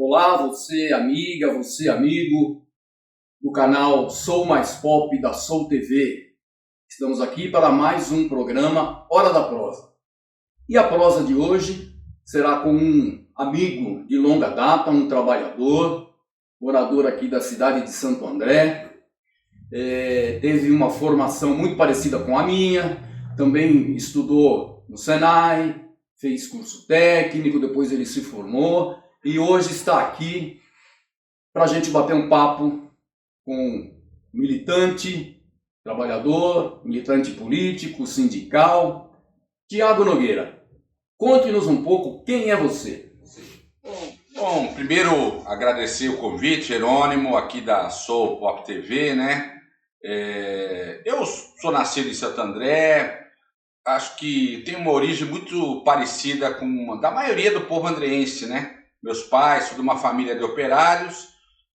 Olá, você amiga, você amigo do canal Sou Mais Pop da Soul TV. Estamos aqui para mais um programa Hora da Prosa. E a prosa de hoje será com um amigo de longa data, um trabalhador, morador aqui da cidade de Santo André. Teve uma formação muito parecida com a minha, também estudou no Senai, fez curso técnico, depois ele se formou e hoje está aqui para a gente bater um papo com militante, trabalhador, militante político, sindical, Tiago Nogueira. Conte-nos um pouco quem é você. Bom, primeiro agradecer o convite, Jerônimo, aqui da Soul Pop TV, né? Eu sou nascido em Santo André, acho que tenho uma origem muito parecida com a da maioria do povo andreense, né? Meus pais são de uma família de operários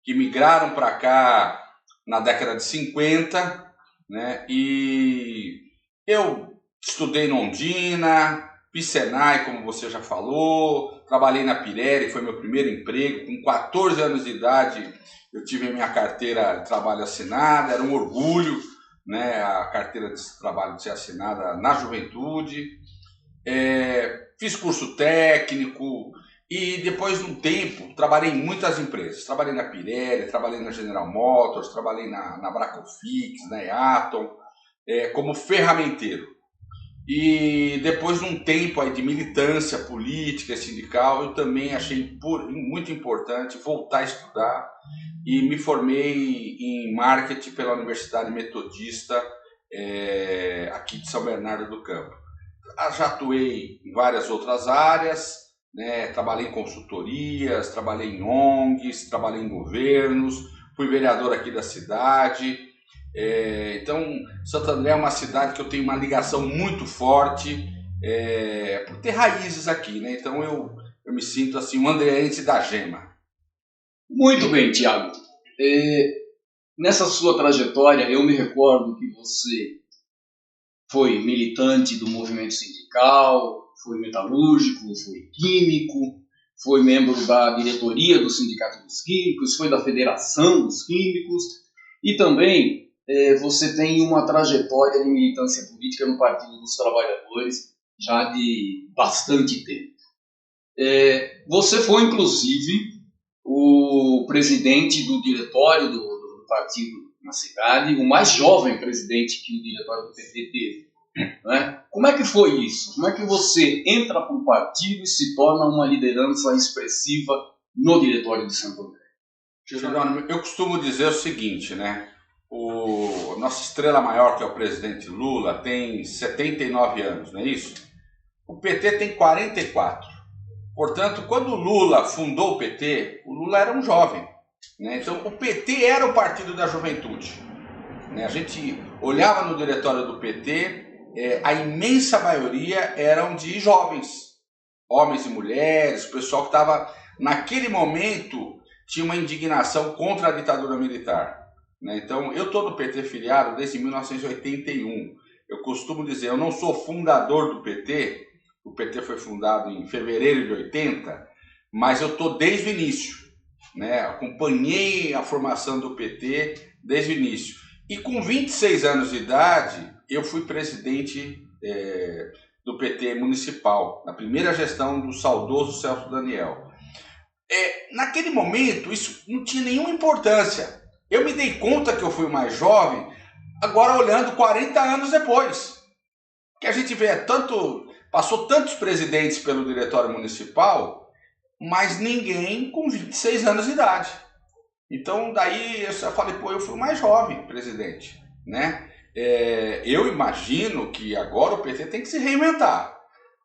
que migraram para cá na década de 50, né? E eu estudei em Londrina, fiz Senai, como você já falou, trabalhei na Pirelli, foi meu primeiro emprego. Com 14 anos de idade eu tive a minha carteira de trabalho assinada, era um orgulho, né, a carteira de trabalho de ser assinada na juventude. Fiz curso técnico e depois de um tempo trabalhei em muitas empresas. Trabalhei na Pirelli, trabalhei na General Motors, trabalhei na Bracofix, na Eaton, como ferramenteiro. E depois de um tempo aí de militância política e sindical, eu também achei muito importante voltar a estudar e me formei em marketing pela Universidade Metodista aqui de São Bernardo do Campo. Já atuei em várias outras áreas, né? Trabalhei em consultorias, trabalhei em ONGs, trabalhei em governos, fui vereador aqui da cidade. Então, Santo André é uma cidade que eu tenho uma ligação muito forte por ter raízes aqui, né? Então eu me sinto assim um andreense da gema. Muito bem, Tiago. Nessa sua trajetória, eu me recordo que você foi militante do movimento sindical, foi metalúrgico, foi químico, foi membro da diretoria do Sindicato dos Químicos, foi da Federação dos Químicos e também você tem uma trajetória de militância política no Partido dos Trabalhadores já de bastante tempo. Você foi, inclusive, o presidente do diretório do partido na cidade, o mais jovem presidente que o diretório do PT teve. Né? Como é que foi isso? Como é que você entra para o partido e se torna uma liderança expressiva no diretório de Santo André? Jerônimo, eu costumo dizer o seguinte, né? Nossa estrela maior, que é o presidente Lula, tem 79 anos, não é isso? O PT tem 44. Portanto, quando o Lula fundou o PT, o Lula era um jovem, né? Então, o PT era o partido da juventude, né? A gente olhava no diretório do PT, a imensa maioria eram de jovens, homens e mulheres, o pessoal que estava, naquele momento, tinha uma indignação contra a ditadura militar. Então, eu estou no PT filiado desde 1981. Eu costumo dizer, eu não sou fundador do PT, o PT foi fundado em fevereiro de 80, mas eu estou desde o início, né? Acompanhei a formação do PT desde o início. E com 26 anos de idade, eu fui presidente do PT municipal, na primeira gestão do saudoso Celso Daniel. Naquele momento, isso não tinha nenhuma importância. Eu me dei conta que eu fui o mais jovem, agora olhando 40 anos depois. Que a gente vê passou tantos presidentes pelo diretório municipal, mas ninguém com 26 anos de idade. Então daí eu só falei, eu fui o mais jovem presidente, né? Eu imagino que agora o PT tem que se reinventar.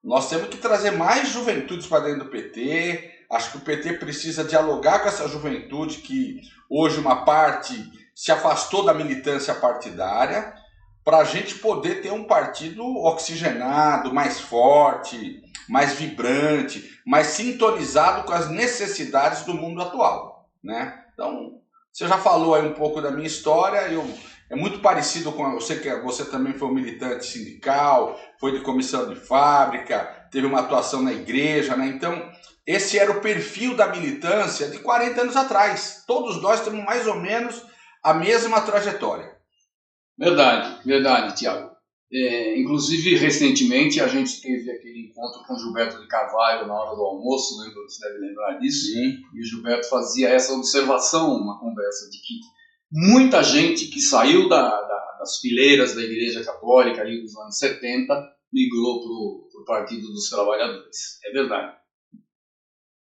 Nós temos que trazer mais juventudes para dentro do PT. Acho que o PT precisa dialogar com essa juventude que hoje uma parte se afastou da militância partidária, para a gente poder ter um partido oxigenado, mais forte, mais vibrante, mais sintonizado com as necessidades do mundo atual, né? Então, você já falou aí um pouco da minha história, é muito parecido com... Eu sei que você também foi um militante sindical, foi de comissão de fábrica, teve uma atuação na igreja, né? Então, esse era o perfil da militância de 40 anos atrás. Todos nós temos mais ou menos a mesma trajetória. Verdade, Tiago. Inclusive, recentemente, a gente teve aquele encontro com o Gilberto de Carvalho na hora do almoço, você deve lembrar disso. Sim. E o Gilberto fazia essa observação, uma conversa de que muita gente que saiu das fileiras da Igreja Católica ali dos anos 70 migrou para o Partido dos Trabalhadores. É verdade.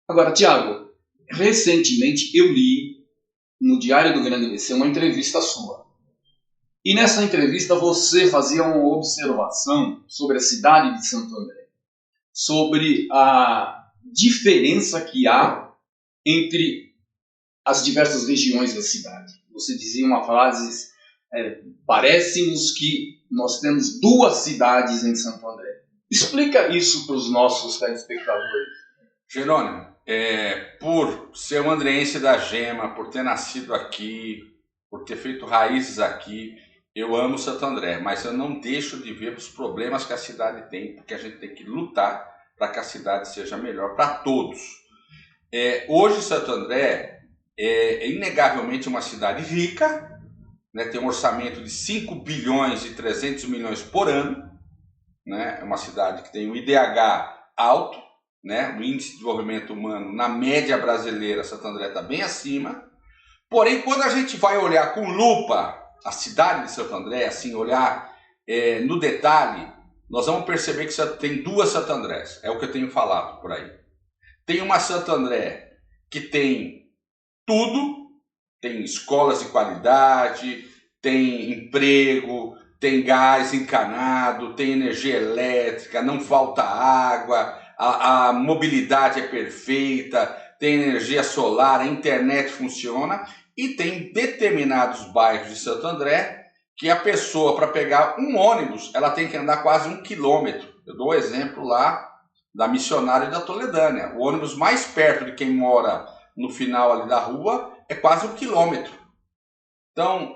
Agora, Tiago, recentemente eu li no Diário do Grande ABC uma entrevista sua. E nessa entrevista você fazia uma observação sobre a cidade de Santo André, sobre a diferença que há entre as diversas regiões da cidade. Você dizia uma frase, parece-nos que nós temos 2 cidades em Santo André. Explica isso para os nossos telespectadores. Jerônimo, por ser um andreense da Gema, por ter nascido aqui, por ter feito raízes aqui, eu amo Santo André, mas eu não deixo de ver os problemas que a cidade tem, porque a gente tem que lutar para que a cidade seja melhor para todos. Hoje Santo André é inegavelmente uma cidade rica, né, tem um orçamento de 5 bilhões e 300 milhões por ano, né, é uma cidade que tem um IDH alto, né, o Índice de Desenvolvimento Humano na média brasileira, Santo André está bem acima. Porém, quando a gente vai olhar com lupa a cidade de Santo André, assim, olhar no detalhe, nós vamos perceber que tem 2 Santo Andrés, é o que eu tenho falado por aí. Tem uma Santo André que tem tudo, tem escolas de qualidade, tem emprego, tem gás encanado, tem energia elétrica, não falta água, a mobilidade é perfeita, tem energia solar, a internet funciona. E tem determinados bairros de Santo André que a pessoa, para pegar um ônibus, ela tem que andar quase 1 quilômetro. Eu dou o exemplo lá da Missionária da Toledânia. O ônibus mais perto de quem mora no final ali da rua é quase 1 quilômetro. Então,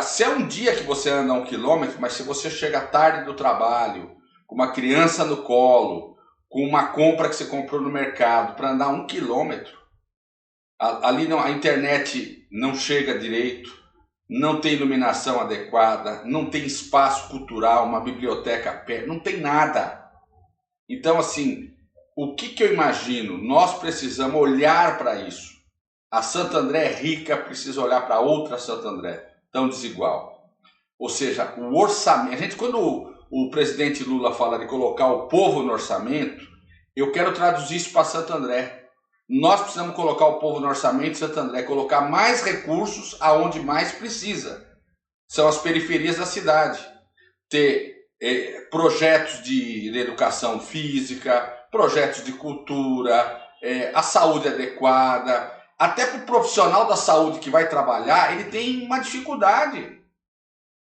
se é um dia que você anda 1 quilômetro, mas se você chega tarde do trabalho, com uma criança no colo, com uma compra que você comprou no mercado, para andar 1 quilômetro, ali não, a internet não chega direito, não tem iluminação adequada, não tem espaço cultural, uma biblioteca perto, não tem nada. Então, assim, o que eu imagino? Nós precisamos olhar para isso. A Santo André rica precisa olhar para outra Santo André, tão desigual. Ou seja, o orçamento... Quando o presidente Lula fala de colocar o povo no orçamento, eu quero traduzir isso para Santo André. Nós precisamos colocar o povo no orçamento de Santo André, colocar mais recursos aonde mais precisa. São as periferias da cidade. Ter projetos de educação física, projetos de cultura, a saúde adequada. Até para o profissional da saúde que vai trabalhar, ele tem uma dificuldade.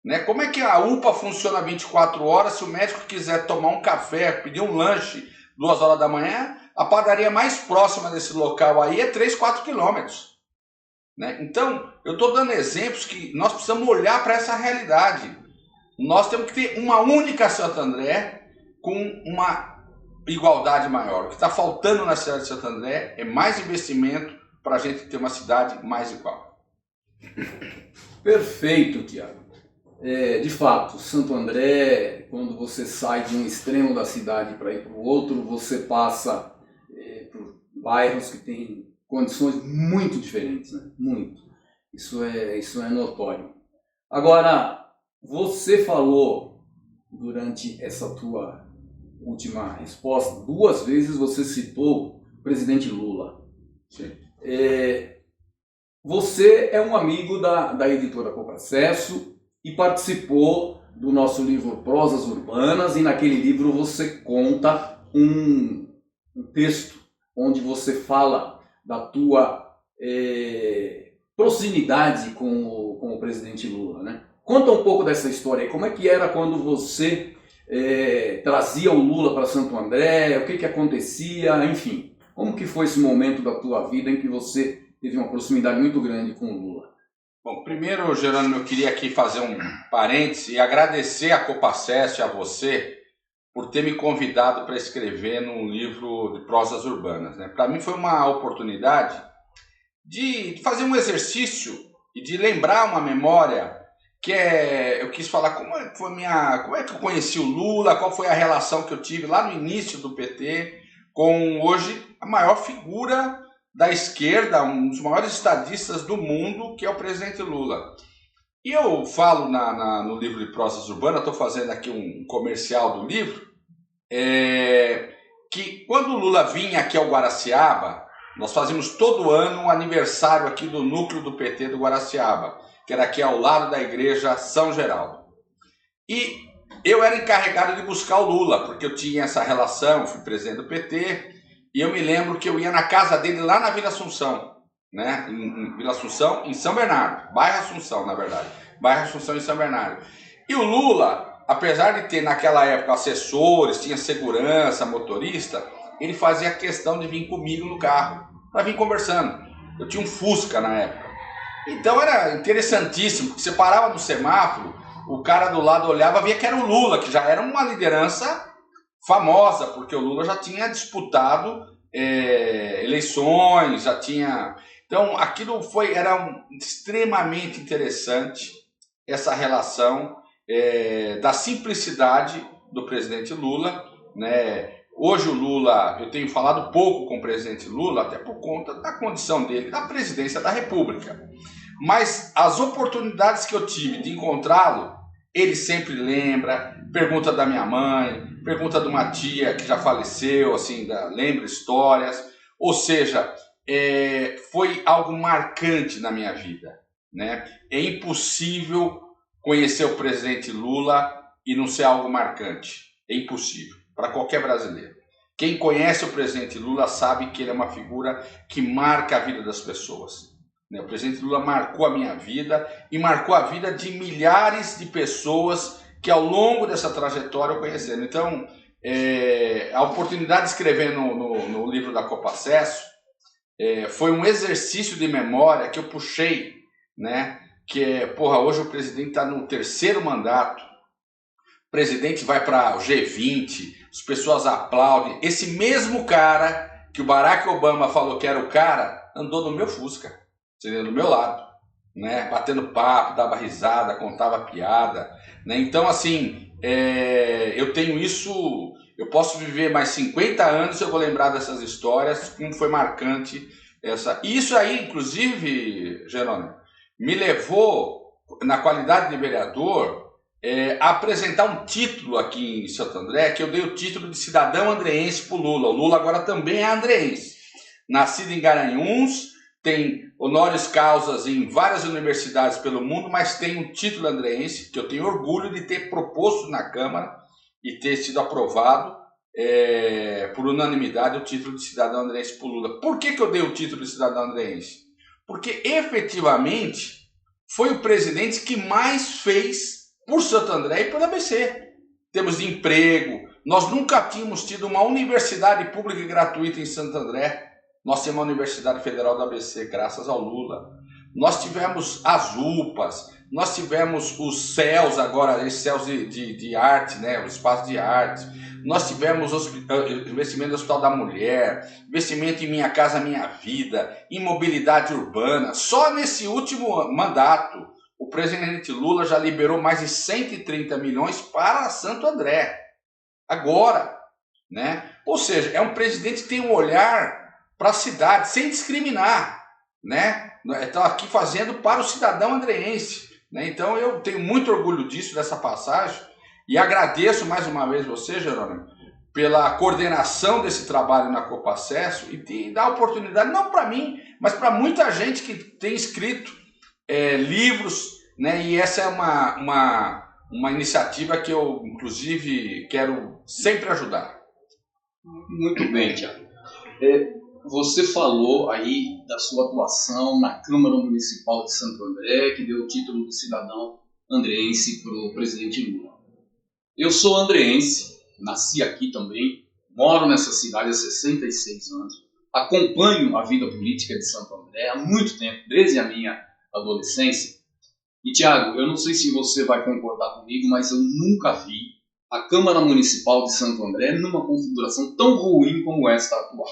Né? Como é que a UPA funciona 24 horas se o médico quiser tomar um café, pedir um lanche 2 horas da manhã, a padaria mais próxima desse local aí é 3, 4 quilômetros. Né? Então, eu estou dando exemplos que nós precisamos olhar para essa realidade. Nós temos que ter uma única Santo André com uma igualdade maior. O que está faltando na cidade de Santo André é mais investimento para a gente ter uma cidade mais igual. Perfeito, Tiago. De fato, Santo André, quando você sai de um extremo da cidade para ir para o outro, você passa por bairros que têm condições muito diferentes, né? Muito. Isso é notório. Agora, você falou durante essa tua última resposta, 2 vezes você citou o presidente Lula. Sim. Você é um amigo da editora Coprocesso e participou do nosso livro Prosas Urbanas, e naquele livro você conta um texto onde você fala da tua proximidade com o presidente Lula, né? Conta um pouco dessa história aí. Como é que era quando você trazia o Lula para Santo André? O que acontecia? Enfim, como que foi esse momento da tua vida em que você teve uma proximidade muito grande com o Lula? Bom, primeiro, Jerônimo, eu queria aqui fazer um parêntese e agradecer a Copacesso e a você por ter me convidado para escrever num livro de prosas urbanas, né? Para mim foi uma oportunidade de fazer um exercício e de lembrar uma memória que eu quis falar como é que eu conheci o Lula, qual foi a relação que eu tive lá no início do PT com hoje a maior figura da esquerda, um dos maiores estadistas do mundo, que é o presidente Lula. E eu falo no livro de prosas urbanas, estou fazendo aqui um comercial do livro, que quando o Lula vinha aqui ao Guaraciaba, nós fazíamos todo ano um aniversário aqui do núcleo do PT do Guaraciaba, que era aqui ao lado da igreja São Geraldo. E eu era encarregado de buscar o Lula, porque eu tinha essa relação, fui presidente do PT, e eu me lembro que eu ia na casa dele lá na Vila Assunção, né? Em Vila Assunção, em São Bernardo, bairro Assunção, na verdade, bairro Assunção em São Bernardo. E o Lula, apesar de ter naquela época assessores, tinha segurança, motorista, ele fazia questão de vir comigo no carro, para vir conversando. Eu tinha um Fusca na época. Então era interessantíssimo, porque você parava no semáforo, o cara do lado olhava, via que era o Lula, que já era uma liderança famosa, porque o Lula já tinha disputado eleições, já tinha... Então aquilo era extremamente interessante, essa relação da simplicidade do presidente Lula, né? Hoje o Lula, eu tenho falado pouco com o presidente Lula, até por conta da condição dele, da presidência da República. Mas as oportunidades que eu tive de encontrá-lo, ele sempre lembra, pergunta da minha mãe, pergunta de uma tia que já faleceu, assim, lembra histórias. Ou seja, foi algo marcante na minha vida, né? É impossível conhecer o presidente Lula e não ser algo marcante. É impossível. Para qualquer brasileiro. Quem conhece o presidente Lula sabe que ele é uma figura que marca a vida das pessoas. O presidente Lula marcou a minha vida e marcou a vida de milhares de pessoas que ao longo dessa trajetória eu conhecendo. Então, a oportunidade de escrever no livro da Copacesso foi um exercício de memória que eu puxei, né? Que hoje o presidente está no 3º mandato, o presidente vai para o G20, as pessoas aplaudem. Esse mesmo cara que o Barack Obama falou que era o cara, andou no meu Fusca, do meu lado, né? Batendo papo, dava risada, contava piada, né? Então, assim, eu tenho isso, eu posso viver mais 50 anos e eu vou lembrar dessas histórias, como foi marcante Isso aí, inclusive, Jerônimo, me levou, na qualidade de vereador, a apresentar um título aqui em Santo André, que eu dei o título de cidadão andreense para o Lula. O Lula agora também é andreense. Nascido em Garanhuns, tem honoris causas em várias universidades pelo mundo, mas tem um título andreense, que eu tenho orgulho de ter proposto na Câmara e ter sido aprovado por unanimidade o título de cidadão andreense para o Lula. Por que eu dei o título de cidadão andreense? Porque efetivamente foi o presidente que mais fez por Santo André e pelo ABC. Em termos de emprego, nós nunca tínhamos tido uma universidade pública e gratuita em Santo André. Nós temos a Universidade Federal do ABC, graças ao Lula. Nós tivemos as UPAs, nós tivemos os CELS agora, os CELS de arte, né, o espaço de arte. Nós tivemos investimento no Hospital da Mulher, investimento em Minha Casa Minha Vida, em mobilidade urbana. Só nesse último mandato, o presidente Lula já liberou mais de 130 milhões para Santo André. Agora, né? Ou seja, é um presidente que tem um olhar para a cidade, sem discriminar, né? Estão aqui fazendo para o cidadão andreense, né? Então eu tenho muito orgulho disso, dessa passagem, e agradeço mais uma vez você, Jerônimo, pela coordenação desse trabalho na Copacesso e de dar oportunidade, não para mim, mas para muita gente que tem escrito livros, né? E essa é uma iniciativa que eu, inclusive, quero sempre ajudar. Muito bem, Tiago. Você falou aí da sua atuação na Câmara Municipal de Santo André, que deu o título de cidadão andreense para o presidente Lula. Eu sou andreense, nasci aqui também, moro nessa cidade há 66 anos, acompanho a vida política de Santo André há muito tempo, desde a minha adolescência, E, Tiago, eu não sei se você vai concordar comigo, mas eu nunca vi a Câmara Municipal de Santo André numa configuração tão ruim como esta atual.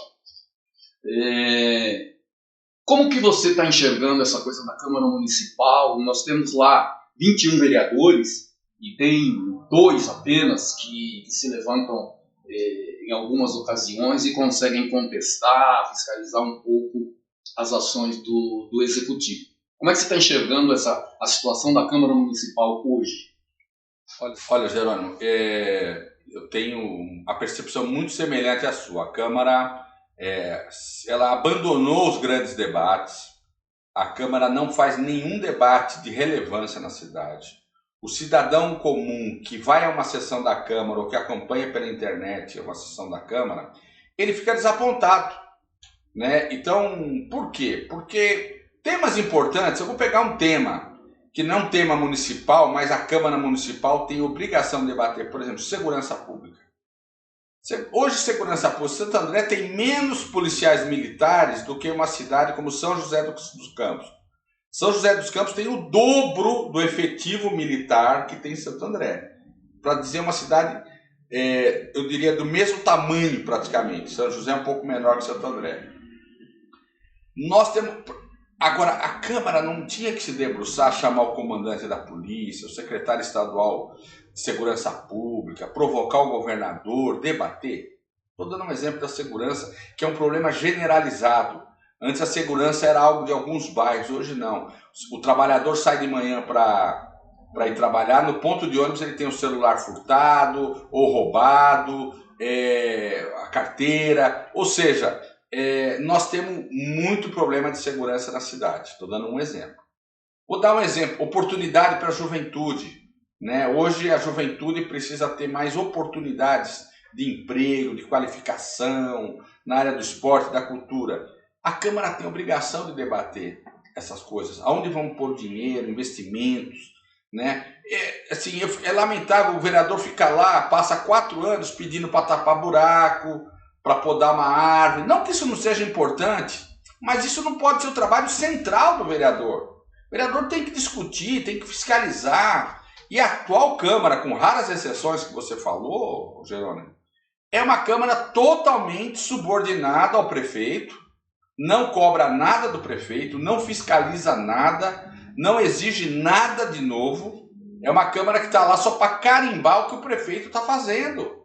Como que você está enxergando essa coisa da Câmara Municipal? Nós temos lá 21 vereadores e tem 2 apenas que se levantam em algumas ocasiões e conseguem contestar, fiscalizar um pouco as ações do Executivo. Como é que você está enxergando a situação da Câmara Municipal hoje? Olha, Jerônimo, eu tenho a percepção muito semelhante à sua. A Câmara, ela abandonou os grandes debates. A Câmara não faz nenhum debate de relevância na cidade. O cidadão comum que vai a uma sessão da Câmara ou que acompanha pela internet uma sessão da Câmara, ele fica desapontado, né? Então, por quê? Porque temas importantes, eu vou pegar um tema que não é um tema municipal, mas a Câmara Municipal tem obrigação de debater, por exemplo, segurança pública. Hoje, segurança pública, Santo André tem menos policiais militares do que uma cidade como São José dos Campos. São José dos Campos tem o dobro do efetivo militar que tem Santo André. Para dizer uma cidade, eu diria, do mesmo tamanho praticamente. São José é um pouco menor que Santo André. Nós temos... Agora, a Câmara não tinha que se debruçar, chamar o comandante da polícia, o secretário estadual de segurança pública, provocar o governador, debater. Estou dando um exemplo da segurança, que é um problema generalizado. Antes a segurança era algo de alguns bairros, hoje não. O trabalhador sai de manhã para ir trabalhar, no ponto de ônibus ele tem o celular furtado ou roubado, a carteira, ou seja... nós temos muito problema de segurança na cidade. Estou dando um exemplo. Vou dar um exemplo. Oportunidade para a juventude, né? Hoje a juventude precisa ter mais oportunidades de emprego, de qualificação, na área do esporte, da cultura. A Câmara tem a obrigação de debater essas coisas. Aonde vamos pôr dinheiro, investimentos, né? É lamentável o vereador ficar lá, passa 4 anos pedindo para tapar buraco, para podar uma árvore. Não que isso não seja importante, mas isso não pode ser o trabalho central do vereador. O vereador tem que discutir, tem que fiscalizar. E a atual Câmara, com raras exceções que você falou, Jerônimo, é uma Câmara totalmente subordinada ao prefeito, não cobra nada do prefeito, não fiscaliza nada, não exige nada de novo. É uma Câmara que está lá só para carimbar o que o prefeito está fazendo.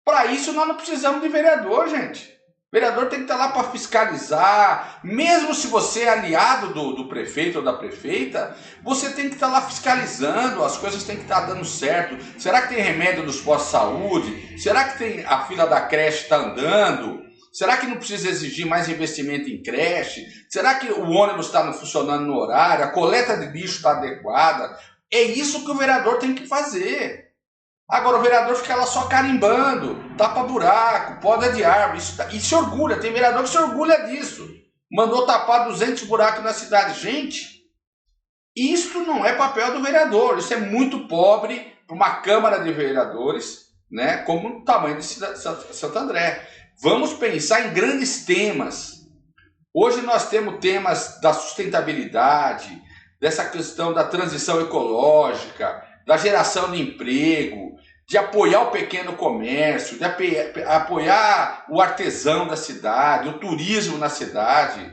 Para isso nós não precisamos de vereador, gente. O vereador tem que estar lá para fiscalizar. Mesmo se você é aliado do prefeito ou da prefeita, você tem que estar lá fiscalizando, as coisas têm que estar dando certo. Será que tem remédio nos postos de saúde? Será que a fila da creche está andando? Será que não precisa exigir mais investimento em creche? Será que o ônibus está funcionando no horário? A coleta de lixo está adequada? É isso que o vereador tem que fazer. Agora o vereador fica lá só carimbando, tapa buraco, poda de árvore, e se orgulha, tem vereador que se orgulha disso. Mandou tapar 200 buracos na cidade. Gente, isso não é papel do vereador, isso é muito pobre para uma Câmara de Vereadores, né, como o tamanho de Santo André. Vamos pensar em grandes temas. Hoje nós temos temas da sustentabilidade, dessa questão da transição ecológica, da geração de emprego, de apoiar o pequeno comércio, de apoiar o artesão da cidade, o turismo na cidade,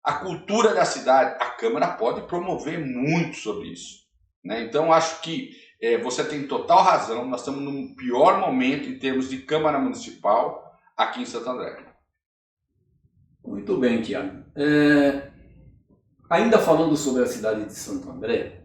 a cultura da cidade. A Câmara pode promover muito sobre isso, né? Então, acho que você tem total razão, nós estamos num pior momento em termos de Câmara Municipal aqui em Santo André. Muito bem, Tiago. Ainda falando sobre a cidade de Santo André,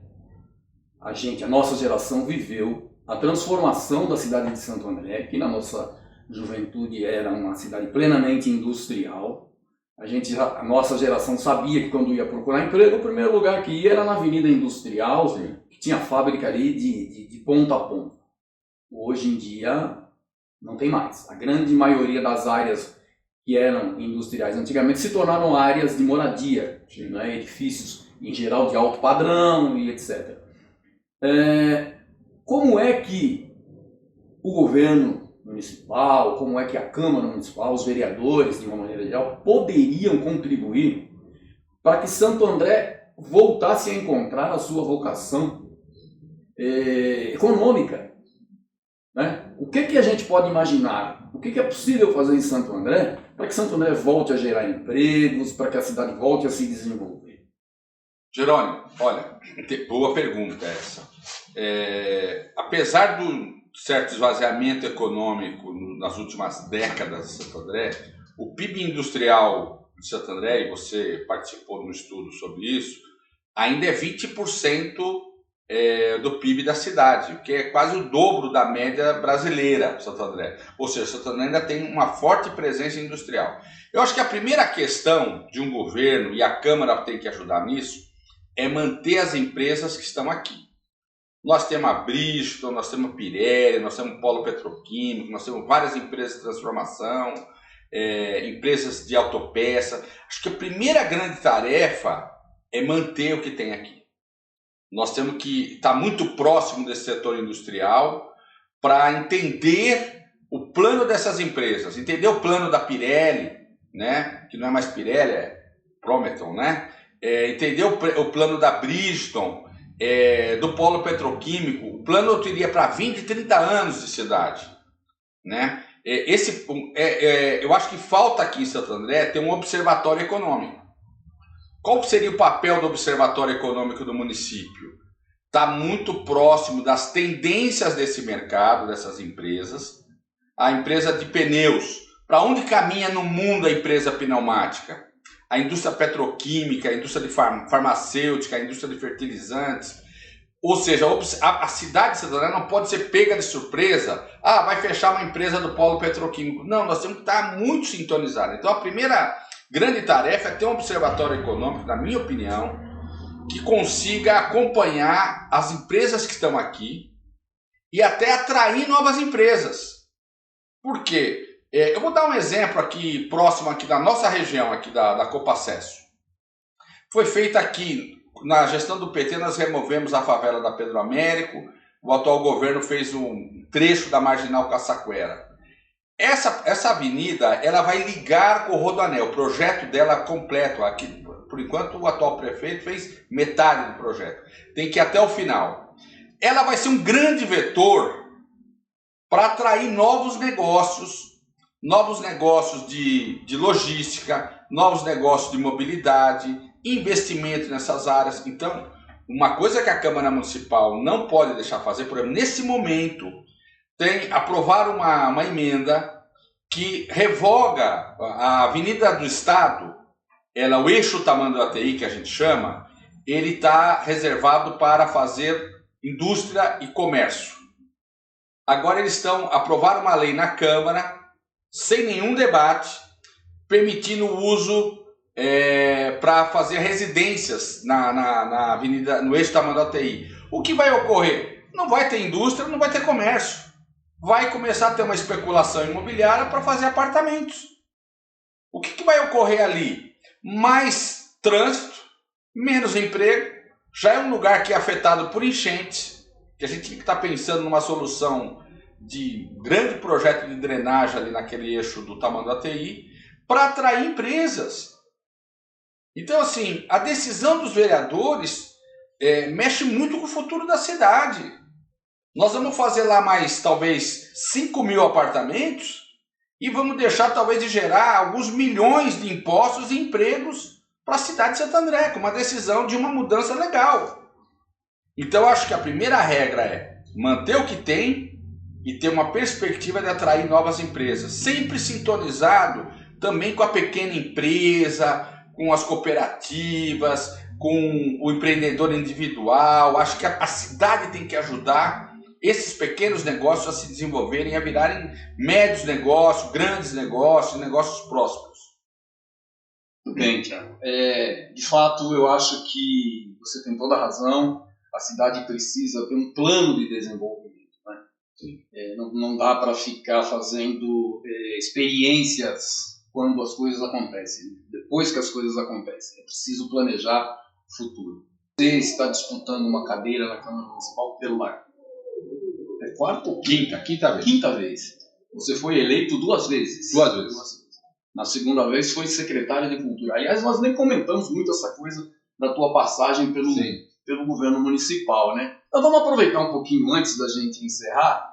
a nossa geração viveu a transformação da cidade de Santo André, que na nossa juventude era uma cidade plenamente industrial. A nossa geração sabia que quando ia procurar emprego, o primeiro lugar que ia era na Avenida Industrial, que tinha fábrica ali de ponta a ponta. Hoje em dia não tem mais. A grande maioria das áreas que eram industriais antigamente se tornaram áreas de moradia, né? Edifícios em geral de alto padrão e etc. Como é que o governo municipal, como é que a Câmara Municipal, os vereadores, de uma maneira geral, poderiam contribuir para que Santo André voltasse a encontrar a sua vocação econômica. Né? O que a gente pode imaginar? O que é possível fazer em Santo André para que Santo André volte a gerar empregos, para que a cidade volte a se desenvolver? Jerônimo, olha, boa pergunta essa. Apesar do certo esvaziamento econômico nas últimas décadas de Santo André, o PIB industrial de Santo André, e você participou de um estudo sobre isso, ainda é 20% do PIB da cidade, que é quase o dobro da média brasileira de Santo André. Ou seja, Santo André ainda tem uma forte presença industrial. Eu acho que a primeira questão de um governo, e a Câmara tem que ajudar nisso, é manter as empresas que estão aqui. Nós temos a Bridgestone, nós temos a Pirelli, nós temos o Polo Petroquímico, nós temos várias empresas de transformação, empresas de autopeça. Acho que a primeira grande tarefa é manter o que tem aqui. Nós temos que estar muito próximo desse setor industrial para entender o plano dessas empresas, entender o plano da Pirelli, né? Que não é mais Pirelli, é Prometon, né? Entender o plano da Bridgestone, do Polo Petroquímico. O plano eu teria para 20, 30 anos de cidade, né? Eu acho que falta aqui em Santo André ter um observatório econômico. Qual seria o papel do observatório econômico do município? Está muito próximo das tendências desse mercado, dessas empresas. A empresa de pneus, para onde caminha no mundo a empresa pneumática? A indústria petroquímica, a indústria de farmacêutica, a indústria de fertilizantes. Ou seja, a cidade de Santo André não pode ser pega de surpresa. Vai fechar uma empresa do polo petroquímico. Não, nós temos que estar muito sintonizados. Então, a primeira grande tarefa é ter um observatório econômico, na minha opinião, que consiga acompanhar as empresas que estão aqui e até atrair novas empresas. Por quê? Eu vou dar um exemplo aqui, próximo aqui da nossa região, aqui da Copacesso. Foi feita aqui, na gestão do PT, nós removemos a favela da Pedro Américo, o atual governo fez um trecho da Marginal Caçaquera. Essa avenida, ela vai ligar com o Rodoanel, o projeto dela completo. Aqui, por enquanto, o atual prefeito fez metade do projeto. Tem que ir até o final. Ela vai ser um grande vetor para atrair novos negócios de logística, novos negócios de mobilidade, investimento nessas áreas. Então, uma coisa que a Câmara Municipal não pode deixar fazer, por exemplo, nesse momento, aprovar uma emenda que revoga a Avenida do Estado, o eixo Tamanduateí, que a gente chama, ele está reservado para fazer indústria e comércio. Agora eles aprovaram uma lei na Câmara, sem nenhum debate, permitindo o uso para fazer residências na avenida, no eixo Tamanduateí. O que vai ocorrer? Não vai ter indústria, não vai ter comércio. Vai começar a ter uma especulação imobiliária para fazer apartamentos. O que vai ocorrer ali? Mais trânsito, menos emprego. Já é um lugar que é afetado por enchentes, que a gente tem que estar pensando numa solução de grande projeto de drenagem ali naquele eixo do Tamanduateí, para atrair empresas. Então, assim, a decisão dos vereadores mexe muito com o futuro da cidade. Nós vamos fazer lá mais, talvez, 5 mil apartamentos e vamos deixar, talvez, de gerar alguns milhões de impostos e empregos para a cidade de Santo André, com uma decisão de uma mudança legal. Então, eu acho que a primeira regra é manter o que tem e ter uma perspectiva de atrair novas empresas, sempre sintonizado também com a pequena empresa, com as cooperativas, com o empreendedor individual. Acho que a cidade tem que ajudar esses pequenos negócios a se desenvolverem, a virarem médios negócios, grandes negócios, negócios prósperos. Muito bem, Tiago. De fato, eu acho que você tem toda a razão. A cidade precisa ter um plano de desenvolvimento. Né? Não dá para ficar fazendo experiências quando as coisas acontecem. Depois que as coisas acontecem, é preciso planejar o futuro. Você está disputando uma cadeira na Câmara Municipal pelo lar. É quarta ou quinta? Quinta vez. Quinta vez. Você foi eleito 2 vezes. 2 vezes. Na segunda vez foi secretário de Cultura. Aliás, nós nem comentamos muito essa coisa da tua passagem pelo governo municipal, né? Então vamos aproveitar um pouquinho antes da gente encerrar.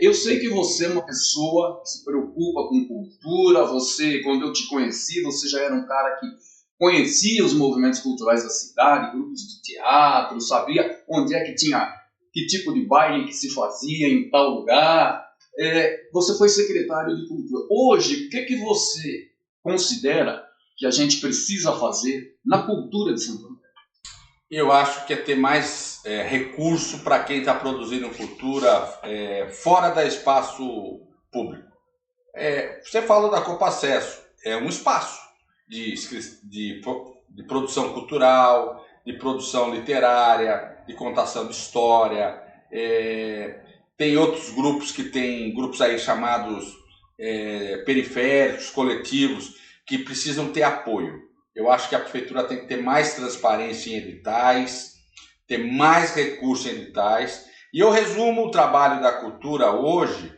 Eu sei que você é uma pessoa que se preocupa com cultura. Você, quando eu te conheci, você já era um cara que conhecia os movimentos culturais da cidade, grupos de teatro, sabia onde é que tinha, que tipo de baile que se fazia em tal lugar. Você foi secretário de cultura. Hoje, o que você considera que a gente precisa fazer na cultura de Santo André? Eu acho que é ter mais recurso para quem está produzindo cultura fora da espaço público. Você falou da Copa Acesso, é um espaço de produção cultural, de produção literária, de contação de história. Tem outros grupos que tem grupos aí chamados periféricos, coletivos, que precisam ter apoio. Eu acho que a prefeitura tem que ter mais transparência em editais, ter mais recursos em editais. E eu resumo o trabalho da cultura hoje,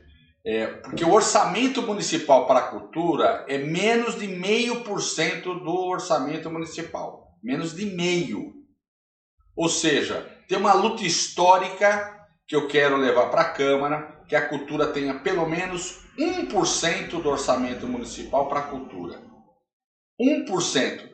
porque o orçamento municipal para a cultura é menos de 0,5% do orçamento municipal. Menos de 0,5%. Ou seja, tem uma luta histórica que eu quero levar para a Câmara, que a cultura tenha pelo menos 1% do orçamento municipal para a cultura. 1%.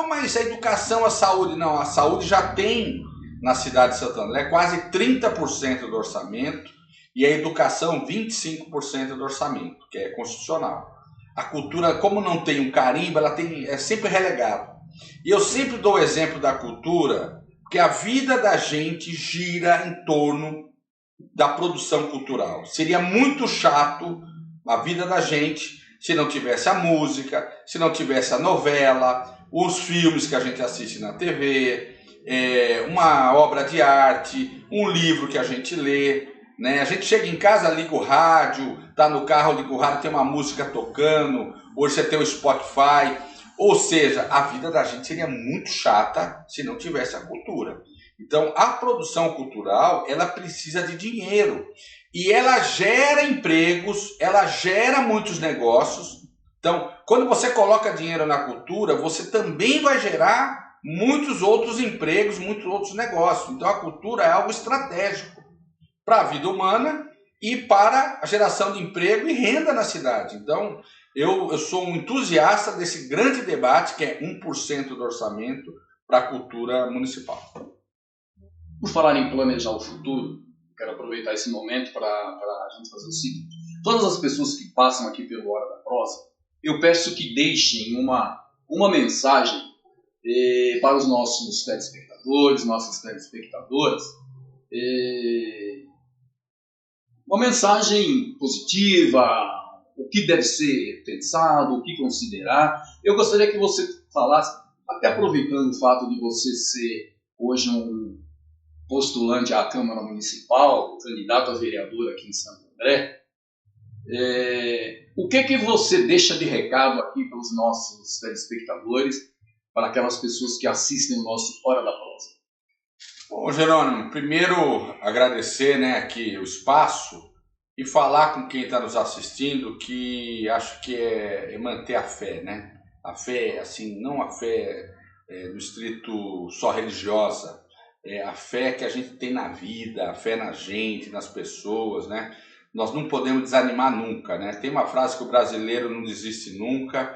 Mas a educação, a saúde... Não, a saúde já tem na cidade de Santo André quase 30% do orçamento e a educação 25% do orçamento, que é constitucional. A cultura, como não tem um carimbo, ela é sempre relegada. E eu sempre dou o exemplo da cultura, porque a vida da gente gira em torno da produção cultural. Seria muito chato a vida da gente se não tivesse a música, se não tivesse a novela, os filmes que a gente assiste na TV, uma obra de arte, um livro que a gente lê, né? A gente chega em casa, liga o rádio, tá no carro, liga o rádio, tem uma música tocando, hoje você tem o Spotify. Ou seja, a vida da gente seria muito chata se não tivesse a cultura. Então, a produção cultural, ela precisa de dinheiro. E ela gera empregos, ela gera muitos negócios. Então, quando você coloca dinheiro na cultura, você também vai gerar muitos outros empregos, muitos outros negócios. Então, a cultura é algo estratégico para a vida humana e para a geração de emprego e renda na cidade. Então, eu sou um entusiasta desse grande debate, que é 1% do orçamento para a cultura municipal. Por falar em planejar o futuro, quero aproveitar esse momento para a gente fazer o seguinte. Todas as pessoas que passam aqui pelo Hora da Prosa, eu peço que deixem uma mensagem para os nossos telespectadores, nossas telespectadoras, uma mensagem positiva, o que deve ser pensado, o que considerar. Eu gostaria que você falasse, até aproveitando o fato de você ser hoje um postulante à Câmara Municipal, candidato a vereador aqui em Santo André, o que você deixa de recado aqui para os nossos telespectadores, para aquelas pessoas que assistem o nosso Hora da Prosa? Bom, Jerônimo, primeiro agradecer aqui o espaço e falar com quem está nos assistindo que acho que é manter a fé, né? A fé, assim, não a fé no estrito só religiosa, a fé que a gente tem na vida, a fé na gente, nas pessoas, né? Nós não podemos desanimar nunca, né? Tem uma frase que o brasileiro não desiste nunca.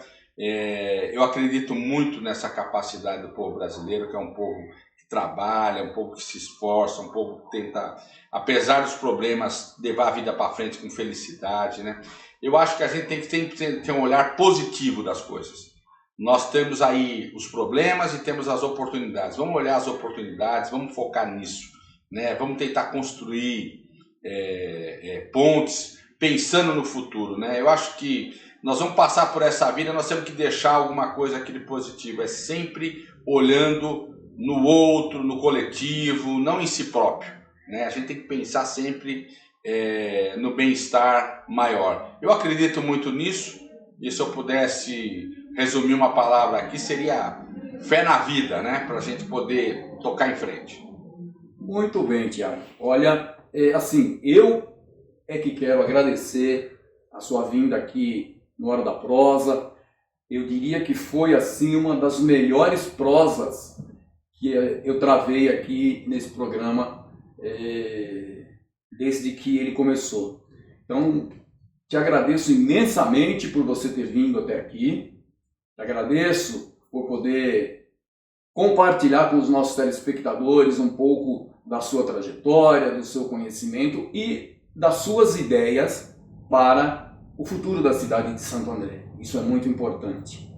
Eu acredito muito nessa capacidade do povo brasileiro, que é um povo que trabalha, um povo que se esforça, um povo que tenta, apesar dos problemas, levar a vida para frente com felicidade, né? Eu acho que a gente tem que sempre ter um olhar positivo das coisas. Nós temos aí os problemas e temos as oportunidades. Vamos olhar as oportunidades, vamos focar nisso, né? Vamos tentar construir pontes pensando no futuro, né? Eu acho que nós vamos passar por essa vida, nós temos que deixar alguma coisa aqui de positivo. É sempre olhando no outro, no coletivo, não em si próprio, né? A gente tem que pensar sempre no bem-estar maior. Eu acredito muito nisso, e se eu pudesse resumir uma palavra aqui, seria fé na vida, né? Para a gente poder tocar em frente. Muito bem, Tiago. Olha, assim, eu que quero agradecer a sua vinda aqui no Hora da Prosa. eu diria que foi assim uma das melhores prosas que eu travei aqui nesse programa desde que ele começou. Então, te agradeço imensamente por você ter vindo até aqui. Te agradeço por poder compartilhar com os nossos telespectadores um pouco da sua trajetória, do seu conhecimento e das suas ideias para o futuro da cidade de Santo André. Isso é muito importante.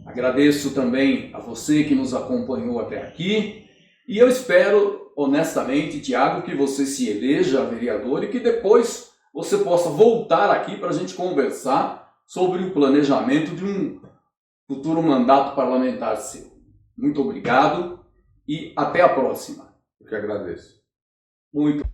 Agradeço também a você que nos acompanhou até aqui e eu espero, honestamente, Tiago, que você se eleja vereador e que depois você possa voltar aqui para a gente conversar sobre o planejamento de um futuro mandato parlamentar seu. Muito obrigado e até a próxima. Eu que agradeço. Muito